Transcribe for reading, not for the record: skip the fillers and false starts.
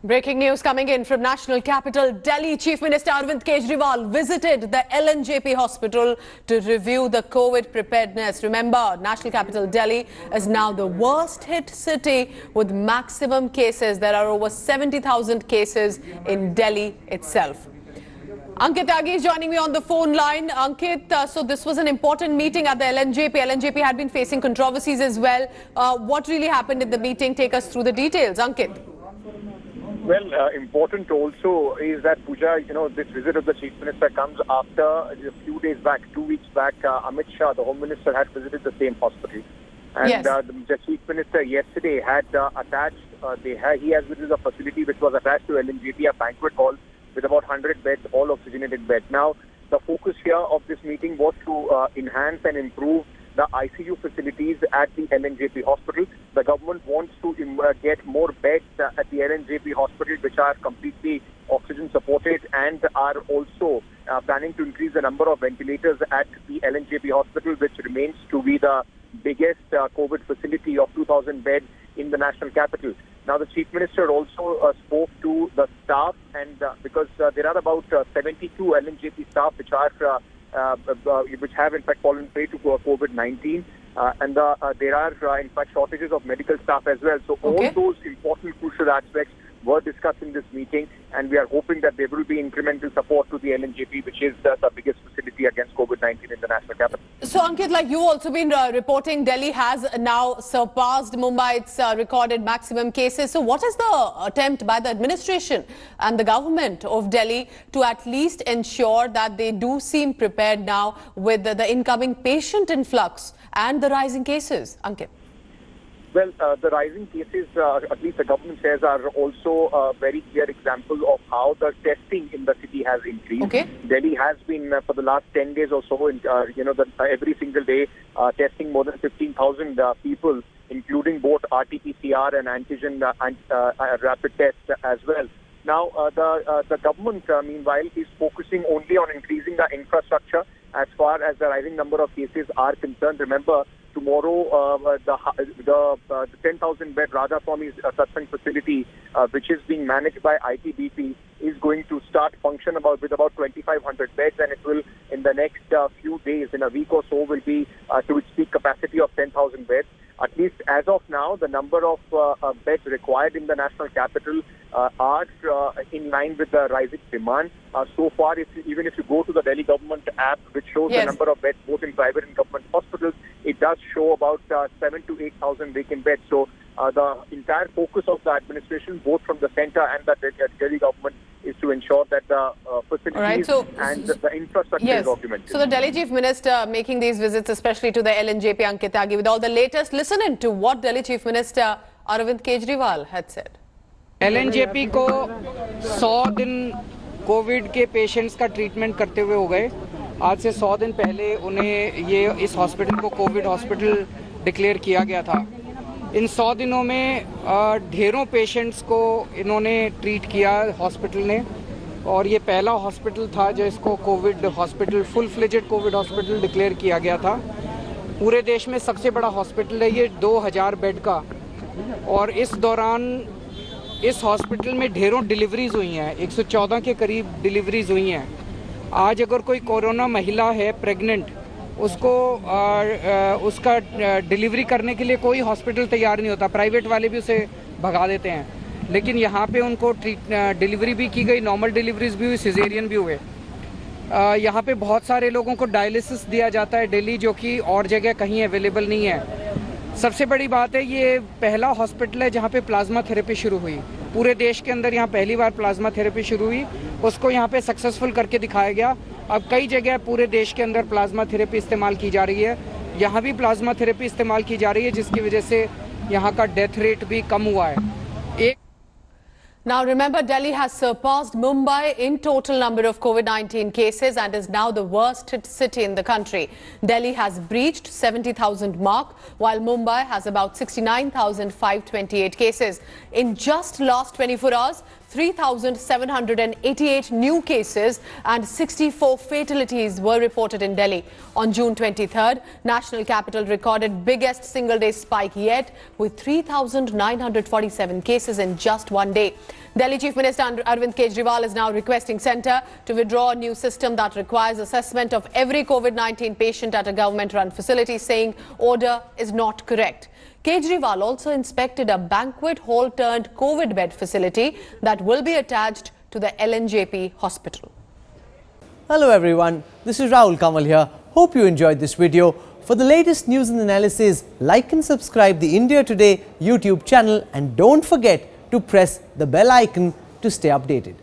Breaking news coming in from national capital Delhi. Chief Minister Arvind Kejriwal visited the LNJP hospital to review the COVID preparedness. Remember, national capital Delhi is now the worst hit city with maximum cases. There are over 70,000 cases in Delhi itself. Ankit Tyagi is joining me on the phone line. Ankit, so this was an important meeting at the LNJP. LNJP had been facing controversies as well. What really happened in the meeting? Take us through the details, Ankit. Well, important also is that, Pooja, this visit of the Chief Minister comes after a few days back, 2 weeks back, Amit Shah, the Home Minister, had visited the same hospital. And yes. The Chief Minister yesterday had he has visited a facility which was attached to LNJP, a banquet hall with about 100 beds, all oxygenated beds. Now, the focus here of this meeting was to enhance and improve the ICU facilities at the LNJP hospital. The government wants to get more beds at the LNJP hospital, which are completely oxygen supported, and are also planning to increase the number of ventilators at the LNJP hospital, which remains to be the biggest COVID facility of 2,000 beds in the national capital. Now, the Chief Minister also spoke to the staff, and because there are about 72 LNJP staff which have in fact fallen prey to COVID-19, and there are in fact shortages of medical staff as well. So all those important crucial aspects were discussed in this meeting, and we are hoping that there will be incremental support to the LNJP, which is the biggest facility against COVID-19 in the national capital. So, Ankit, like you also been reporting, Delhi has now surpassed Mumbai's recorded maximum cases. So what is the attempt by the administration and the government of Delhi to at least ensure that they do seem prepared now with the incoming patient influx and the rising cases, Ankit? Well, the rising cases, at least the government says, are also a very clear example of how the testing in the city has increased. Delhi has been, for the last 10 days or so, every single day, testing more than 15,000 people, including both RT-PCR and antigen rapid tests as well. Now, the government, meanwhile, is focusing only on increasing the infrastructure as far as the rising number of cases are concerned. Remember, tomorrow, the 10,000-bed Radha Swami Satsang facility, which is being managed by ITBP, is going to start function with about 2,500 beds, and it will, in the next few days, in a week or so, will be to its peak capacity of 10,000 beds. At least as of now, the number of beds required in the national capital are in line with the rising demand. So far, even if you go to the Delhi government app, which shows the number of beds both in private and government hospitals, it does show about 7,000 to 8,000 vacant beds. So the entire focus of the administration, both from the centre and the Delhi government, is to ensure that the facilities and the infrastructure is documented. So the Delhi Chief Minister making these visits, especially to the LNJP, Ankit Tyagi, with all the latest. Listen in to what Delhi Chief Minister Arvind Kejriwal had said. LNJP को 100 दिन Covid के patients का treatment करते हुए हो गए. आज से 100 दिन पहले उन्हें इस हॉस्पिटल को कोविड हॉस्पिटल डिक्लेयर किया गया था. इन 100 दिनों में ढेरों पेशेंट्स को इन्होंने ट्रीट किया हॉस्पिटल ने, और ये पहला हॉस्पिटल था जो इसको Covid hospital, full fledged Covid hospital declare किया गया था. पूरे देश में सबसे बड़ा हॉस्पिटल है ये, 2000 बेड का, और इस दौरान इस हॉस्पिटल में ढेरों डिलीवरीज हुई हैं. 114 के करीब डिलीवरीज हुई हैं. आज अगर कोई कोरोना महिला है प्रेग्नेंट, उसका डिलीवरी करने के लिए कोई हॉस्पिटल तैयार नहीं होता. प्राइवेट वाले भी उसे भगा देते हैं, लेकिन यहाँ पे उनको डिलीवरी भी की गई, नॉर्मल डिलीवरीज भी हुई, सिजेरियन भी हुए. यहाँ पे बहुत सारे लोगों को डायलिसिस दिया जाता है डेली, जो कि और जगह कहीं अवेलेबल नहीं है. सबसे बड़ी बात है, ये पहला हॉस्पिटल है जहाँ पे प्लाज्मा थेरेपी शुरू हुई. पूरे देश के अंदर यहाँ पहली बार प्लाज्मा थेरेपी शुरू हुई, उसको यहाँ पे सक्सेसफुल करके दिखाया गया. अब कई जगह पूरे देश के अंदर प्लाज्मा थेरेपी इस्तेमाल की जा रही है. यहाँ भी प्लाज्मा थेरेपी इस्तेमाल की जा रही है, जिसकी वजह से यहाँ का डेथ रेट भी कम हुआ है. Now remember, Delhi has surpassed Mumbai in total number of COVID-19 cases and is now the worst hit city in the country. Delhi has breached 70,000 mark, while Mumbai has about 69,528 cases. In just last 24 hours, 3,788 new cases and 64 fatalities were reported in Delhi. On June 23rd, national capital recorded biggest single-day spike yet with 3,947 cases in just one day. Delhi Chief Minister Arvind Kejriwal is now requesting centre to withdraw a new system that requires assessment of every COVID-19 patient at a government-run facility, saying order is not correct. Kejriwal also inspected a banquet hall turned COVID bed facility that will be attached to the LNJP hospital. Hello everyone, this is Rahul Kamal here. Hope you enjoyed this video. For the latest news and analysis, like and subscribe the India Today YouTube channel and don't forget to press the bell icon to stay updated.